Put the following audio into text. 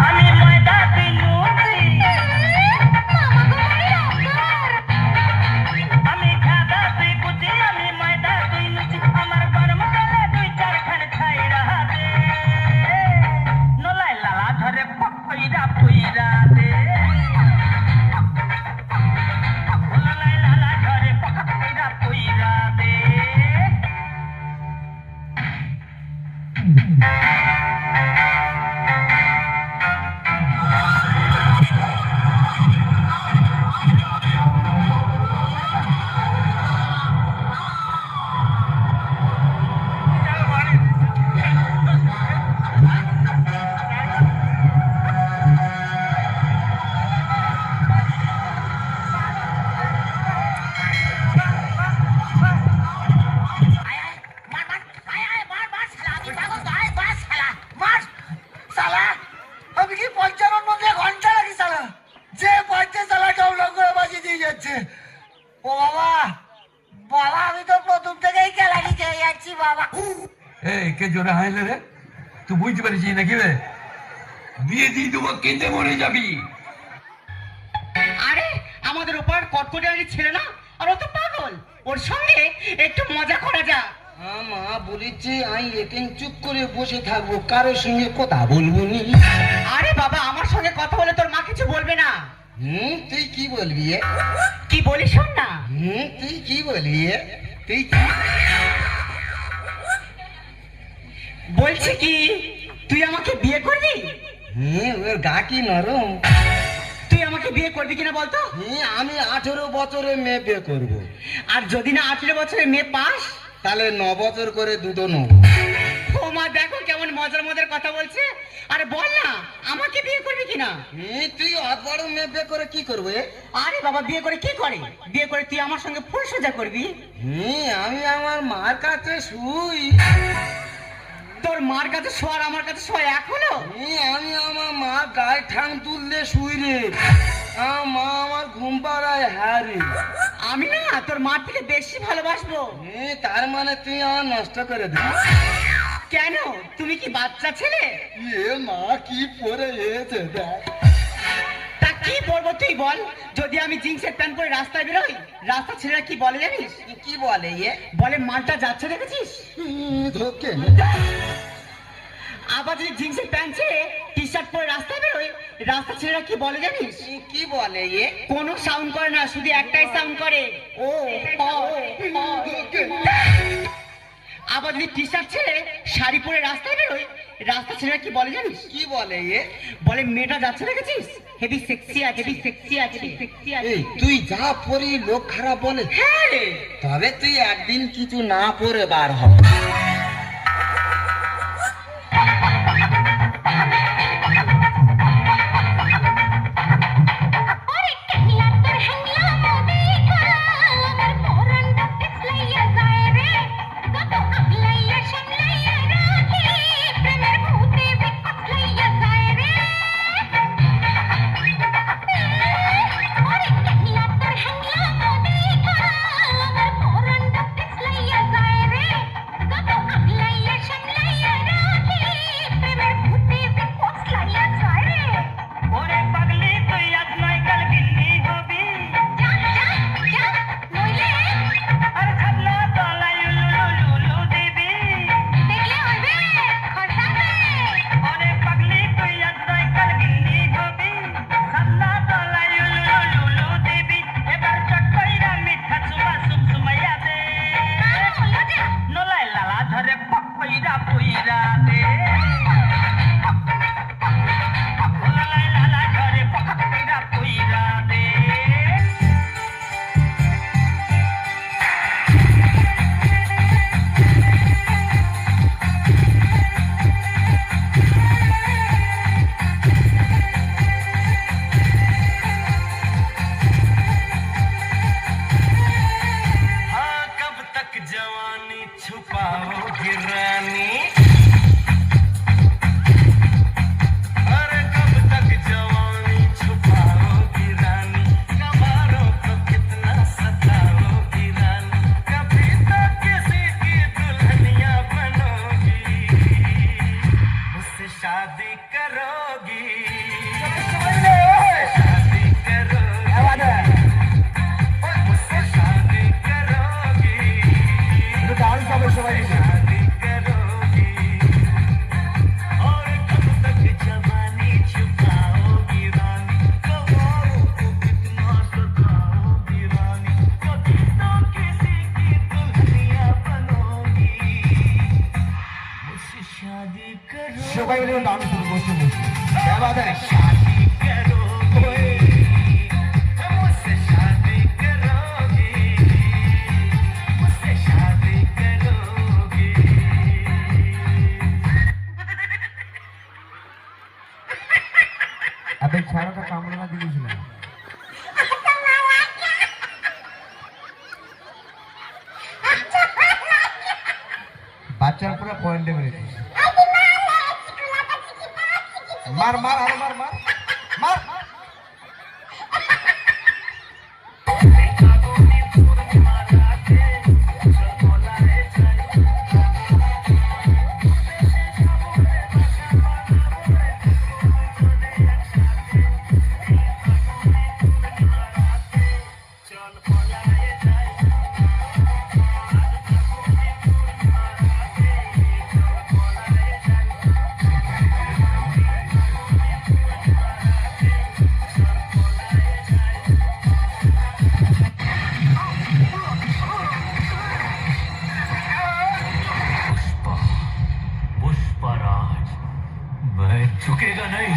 আমি ময়দা তুই লুচি, আমি খাদা তুই কুচি, আমি ময়দা তুই লুচি, আমার গরম তেলে দুই চারখান ছাইড়া দে, নোলাই লালা ধরে পকইরা পুইরা দে, নোলাই লালা ধরে পকইরা পুইরা দে। আমি কি 55 মধ্যে ঘন্টা লাগি সালা, যে পড়তে সালা ডবলঙ্গ বাজি দিয়ে যাচ্ছে। ও বাবা, বাবা আমি তো প্রথম থেকেই খেলা দিতে যাচ্ছি বাবা। এই কে জোরে হাইলে রে, তুই বুঝতে পারছিস নাকি রে? বিয়ে দিয়ে দেবো, কেঁদে মরে যাবি। আরে আমাদের উপর কটকটিয়ারি ছেলে না, আর ও তো পাগল, ওর সঙ্গে একটু মজা করা যাক। মা বলেছে আমি এখানে চুপ করে বসে থাকবো, কারোর সঙ্গে কথা বলবো নি। আরে বাবা, আমার সঙ্গে কথা বলে তোর মা কিছু বলবে না। তুই কি বলবি? কি বলি শোন না। তুই কি বলবি? তুই কি বলছি কি, তুই আমাকে বিয়ে করবি? ওর গা কি নরম। তুই আমাকে বিয়ে করবি কিনা বলতো? আমি 18 বছরের মেয়ে বিয়ে করবো। আর যদি না 18 বছরের মেয়ে পাস, তাহলে 9 বছর করে দুটো নেব। ও মা, দেখো কেমন মজার মজার কথা বলছে। আরে বল না, আমাকে বিয়ে করবি কিনা? তুই অত বড় মেয়ে বিয়ে করে কি করবে? আরে বাবা, বিয়ে করে কি করে? বিয়ে করে তুই আমার সঙ্গে ফুল সোজা করবি। আমি আমার মার কাছে শুই। তোর মার কাছে শোয়ার আমার কাছে শোয়া এক হলো? আমি আমার মা গায়ে ঠাং তুললে শুই রে, আমার মা আমার ঘুম পাড়ায় হারে। আমি না তোর মার থেকে বেশি ভালোবাসবো। তার মানে তুই আমার নষ্ট করে দিস। কেন, তুমি কি বাচ্চা ছেলে? মা কি পরে এসেছে দেখ। তা কি বলবো তুই বল? যদি আমি জিন্সের প্যান্ট পরে রাস্তায় বেরোই, রাস্তা ছেলেরা কি বলে জানিস? কি বলে? বলে মালটা যাচ্ছে, দেখেছিস? ধোকে আবার যদি জিন্সের প্যান্ট ছেড়ে টি শার্ট পরে রাস্তায় বেরোই, রাস্তা ছেলেরা কি বলে জানিস? কি বলে? কোনো সাউন্ড করে না, শুধু একটাই সাউন্ড করে, ও ও, ও। আবার যদি টি শার্ট ছেড়ে শাড়ি পরে রাস্তায় বেরোই, রাস্তা ছেলেরা কি বলে জানিস? কি বলে? বলে মেয়েটা যাচ্ছে, দেখেছিস? হেভি সেক্সি আছে, হেভি সেক্সি আছে, সেক্সি আছে। তুই যা পরি লোক খারাপ বলে। হ্যাঁ রে। তবে তুই একদিন কিছু না পরে বার হবে। बात है शादी करोगे मुझसे शादी करोगी मुझसे शादी करोगी अबे छाड़ा का कामड़ा दिली ছিল বাচ্চার পুরো পয়েন্টে বেরিয়েছে মার মার আরে মার মার মার पुष्पराज मैं झुकेगा नहीं